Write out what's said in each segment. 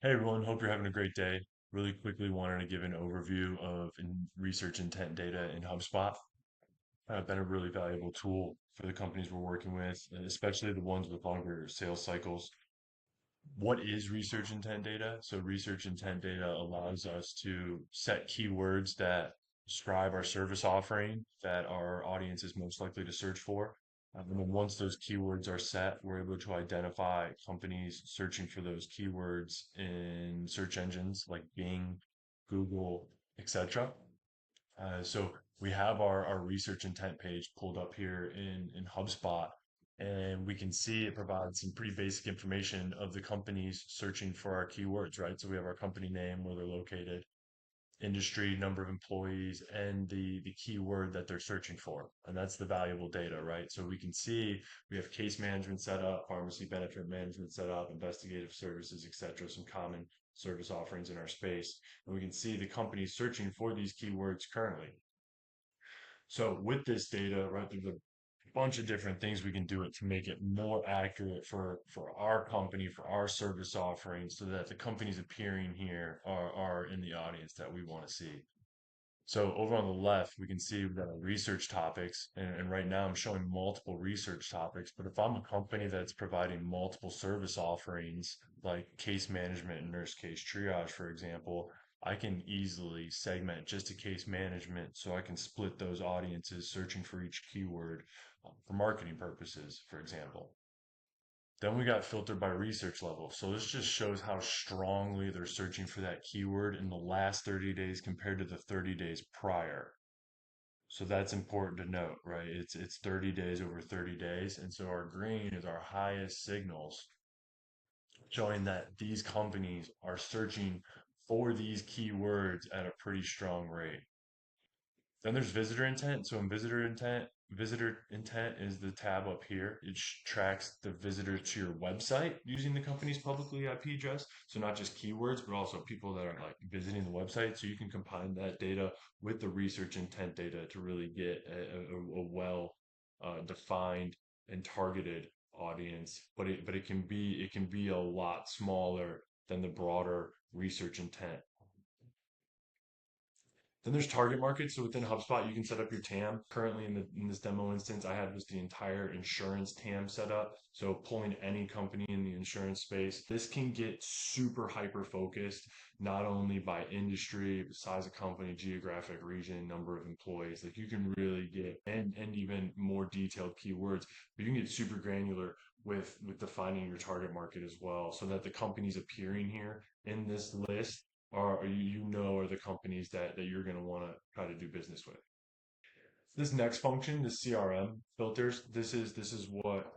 Hey everyone, hope you're having a great day. Really quickly wanted to give an overview of research intent data in HubSpot. Been a really valuable tool for the companies we're working with, especially the ones with longer sales cycles. What is research intent data? So research intent data allows us to set keywords that describe our service offering that our audience is most likely to search for. And then once those keywords are set, we're able to identify companies searching for those keywords in search engines like Bing, Google, etc. So we have our research intent page pulled up here in HubSpot, and we can see it provides some pretty basic information of the companies searching for our keywords, right? So we have our company name, where they're located, industry, number of employees, and the keyword that they're searching for. And that's the valuable data, right? So we can see we have case management set up, pharmacy benefit management set up, investigative services, etc., some common service offerings in our space. And we can see the companies searching for these keywords currently. So with this data, right, there's a bunch of different things we can do it to make it more accurate for our company, for our service offerings, so that the companies appearing here are in the audience that we want to see. So over on the left, we can see we've got our research topics, and right now I'm showing multiple research topics. But if I'm a company that's providing multiple service offerings, like case management and nurse case triage, for example, I can easily segment just to case management so I can split those audiences searching for each keyword for marketing purposes, for example. Then we got filtered by research level. So this just shows how strongly they're searching for that keyword in the last 30 days compared to the 30 days prior. So that's important to note, right? It's 30 days over 30 days. And so our green is our highest signals showing that these companies are searching for these keywords at a pretty strong rate. Then there's visitor intent. So in visitor intent is the tab up here. It tracks the visitors to your website using the company's publicly IP address. So not just keywords, but also people that are like visiting the website. So you can combine that data with the research intent data to really get a well defined and targeted audience. But it can be a lot smaller than the broader research intent. Then there's target market. So within HubSpot, you can set up your TAM. Currently in this demo instance, I have just the entire insurance TAM set up. So pulling any company in the insurance space. This can get super hyper focused, not only by industry, size of company, geographic region, number of employees. Like you can really get and even more detailed keywords, but you can get super granular with defining your target market as well, so that the companies appearing here in this list are are the companies that you're going to want to try to do business with. This next function, the CRM filters, this is what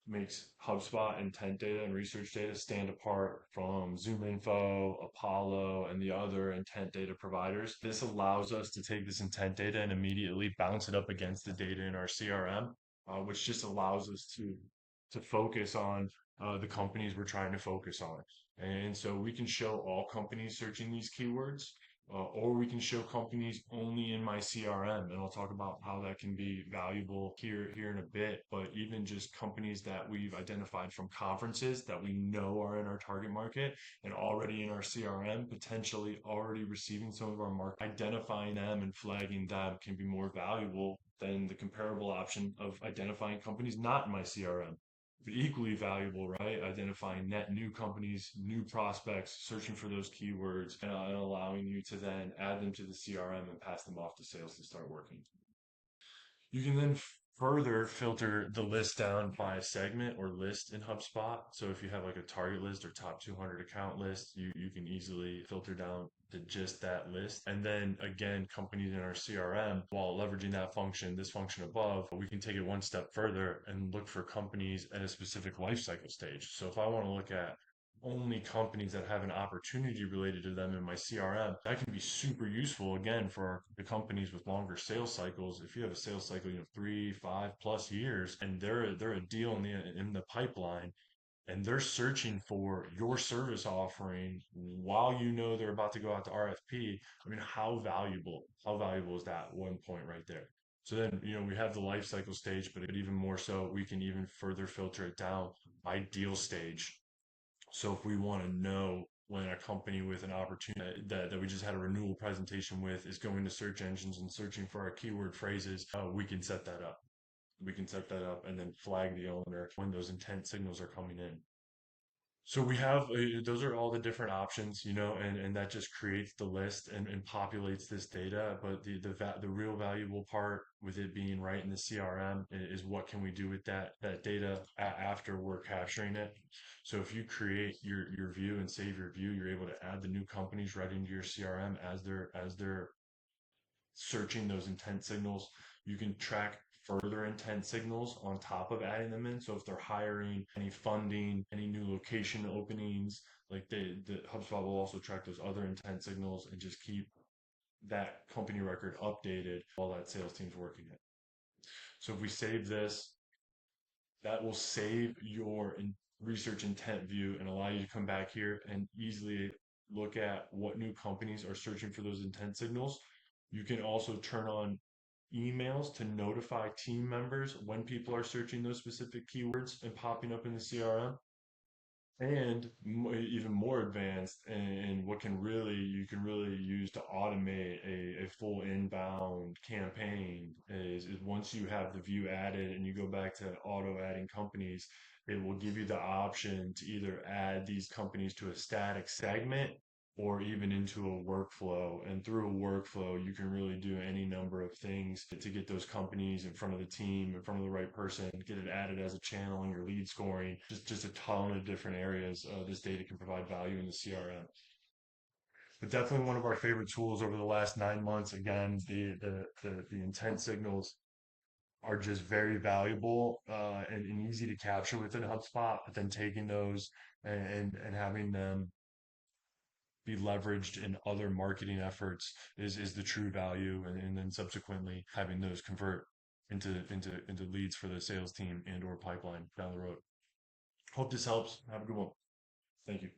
makes HubSpot intent data and research data stand apart from ZoomInfo, Apollo, and the other intent data providers. This allows us to take this intent data and immediately bounce it up against the data in our CRM, which just allows us to focus on the companies we're trying to focus on. And so we can show all companies searching these keywords, or we can show companies only in my CRM, and I'll talk about how that can be valuable here in a bit. But even just companies that we've identified from conferences that we know are in our target market and already in our CRM, potentially already receiving some of our market, identifying them and flagging them can be more valuable than the comparable option of identifying companies not in my CRM. But equally valuable, right? Identifying net new companies, new prospects, searching for those keywords, and allowing you to then add them to the CRM and pass them off to sales to start working. You can then further filter the list down by segment or list in HubSpot. So if you have like a target list or top 200 account list, you can easily filter down to just that list. And then again, companies in our CRM, while leveraging that function, this function above, we can take it one step further and look for companies at a specific life cycle stage. So if I want to look at only companies that have an opportunity related to them in my CRM, that can be super useful again for the companies with longer sales cycles. If you have a sales cycle, 3, 5 plus years, and they're a deal in the pipeline, and they're searching for your service offering while you know they're about to go out to RFP. I mean, how valuable is that one point right there? So then, we have the life cycle stage, but even more so, we can even further filter it down by deal stage. So if we want to know when a company with an opportunity that we just had a renewal presentation with is going to search engines and searching for our keyword phrases, we can set that up. We can set that up and then flag the owner when those intent signals are coming in. So we have those are all the different options, and that just creates the list and populates this data. But the real valuable part with it being right in the CRM is what can we do with that data after we're capturing it. So if you create your view and save your view, you're able to add the new companies right into your CRM as they're searching those intent signals. You can track further intent signals on top of adding them in. So if they're hiring, any funding, any new location openings, like the HubSpot will also track those other intent signals and just keep that company record updated while that sales team's working it. So if we save this, that will save your research intent view and allow you to come back here and easily look at what new companies are searching for those intent signals. You can also turn on emails to notify team members when people are searching those specific keywords and popping up in the CRM. And even more advanced, and what can really you can really use to automate a full inbound campaign is once you have the view added and you go back to auto adding companies, it will give you the option to either add these companies to a static segment or even into a workflow. And through a workflow, you can really do any number of things to get those companies in front of the team, in front of the right person, get it added as a channel in your lead scoring, just a ton of different areas. This data can provide value in the CRM. But definitely one of our favorite tools over the last 9 months. Again, the intent signals are just very valuable and easy to capture within HubSpot. But then taking those and having them be leveraged in other marketing efforts is the true value, and then subsequently having those convert into leads for the sales team and or pipeline down the road. Hope this helps. Have a good one. Thank you.